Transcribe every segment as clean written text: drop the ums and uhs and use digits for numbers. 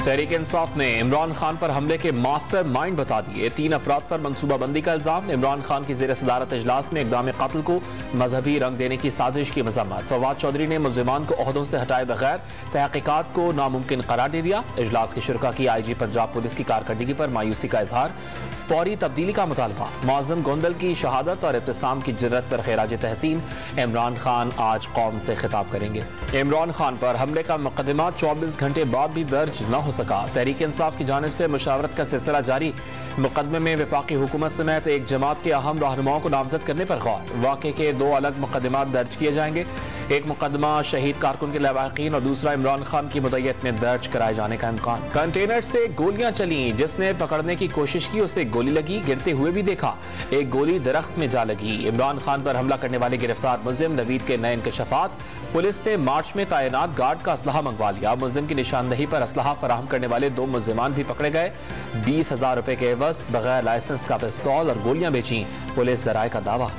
तहरीक इंसाफ ने इमरान खान पर हमले के मास्टर माइंड बता दिए। 3 अफराद पर मनसूबाबंदी का इल्जाम। इमरान खान की ज़ेर सदारत इजलास में इक़दाम कत्ल को मजहबी रंग देने की साजिश की मजम्मत। फवाद चौधरी ने मुल्ज़िमान को ओहदों से हटाए बगैर तहकीकात को नामुमकिन करार दे दिया। इजलास की शुरा की IG पंजाब पुलिस की कारकर्दगी पर मायूसी का इजहार। फौरी तब्दीली का मुतालबा। मुअज़्ज़म गोंदल की शहादत और इब्तिसाम की जुर्रत पर खैराज तहसीन। इमरान खान आज कौम से खिताब करेंगे। इमरान खान पर हमले का मुकदमा 24 घंटे बाद भी दर्ज न हो सका। तहरीक इंसाफ की जानिब से मुशावरत का सिलसिला जारी। मुकदमे में वफाकी हुकूमत समेत एक जमात के अहम रहनुमाओं को नामजद करने पर गौर। वाक़े के 2 अलग मुकदमात दर्ज किए जाएंगे। एक मुकदमा शहीद कारकुन के लवाहिकीन और दूसरा इमरान खान की मुद्दत में दर्ज कराए जाने का इम्कान। कंटेनर से गोलियां चली। जिसने पकड़ने की कोशिश की उसे गोली लगी। गिरते हुए भी देखा। एक गोली दरख्त में जा लगी। इमरान खान पर हमला करने वाले गिरफ्तार मुल्जिम नवीद के नए इंकशाफात। पुलिस ने मार्च में तैनात गार्ड का असलहा मंगवा लिया। मुल्जिम की निशानदही पर असलहा फराहम करने वाले 2 मुल्जिमान भी पकड़े गए। 20,000 रुपए के एवज बगैर लाइसेंस का पिस्तौल और गोलियां बेची। पुलिस जराए का दावा।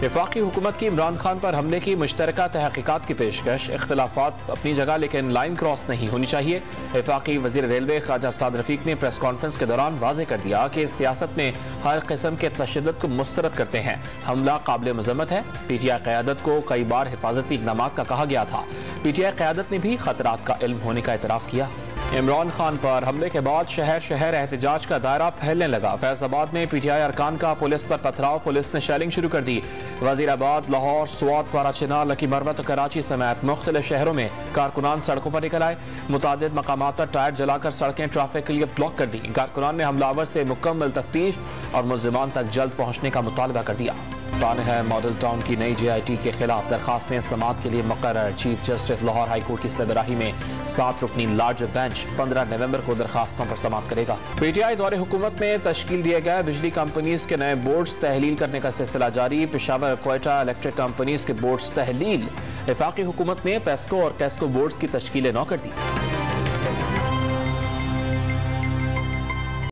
वफाकी हुकूमत की इमरान खान पर हमले की मुश्तरका तहकीकात की पेशकश। इख्तलाफात अपनी जगह लेकिन लाइन क्रॉस नहीं होनी चाहिए। वफाकी वज़ीर रेलवे ख्वाजा साद रफीक ने प्रेस कॉन्फ्रेंस के दौरान वाज़ेह कर दिया कि सियासत में हर किस्म के तशद्दुद को मुस्तरद करते हैं। हमला काबिल मज़म्मत है। PTI क़यादत को कई बार हिफाजती इक़दाम का कहा गया था। PTI क़यादत ने भी खतरात का इल्म होने का एतराफ़ किया। इमरान खान पर हमले के बाद शहर शहर एहतजाज का दायरा फैलने लगा। फैसलाबाद में PTI अरकान का पुलिस पर पथराव। पुलिस ने शेलिंग शुरू कर दी। वजीराबाद, लाहौर, स्वात, वाराचिना, लकी मरवत और कराची समेत मुख्तलिफ शहरों में कारकुनान सड़कों पर निकल आए। मुतादिद मकामात पर टायर जलाकर सड़कें ट्रैफिक के लिए ब्लॉक कर दी। कारकुनान ने हमलावर से मुकम्मल तफ्तीश और मुल्जिमान तक जल्द पहुंचने का मुतालबा कर दिया। सानहा मॉडल टाउन की नई JIT के खिलाफ दरखास्तें समाअत के लिए मुकर्रर। Chief justice Lahore high court की सरबराही में 7 रुकनी लार्जर बेंच 15 नवंबर को दरखास्तों पर समाअत करेगा। PTI दौरे हुकूमत में तश्कील दिए गए बिजली कंपनीज के नए बोर्ड्स तहलील करने का सिलसिला जारी। पेशावर क्वेटा इलेक्ट्रिक कंपनीज के बोर्ड्स तहलील। वफाकी हुकूमत ने पेस्को और कैस्को बोर्ड्स की तश्कील नौ कर दी।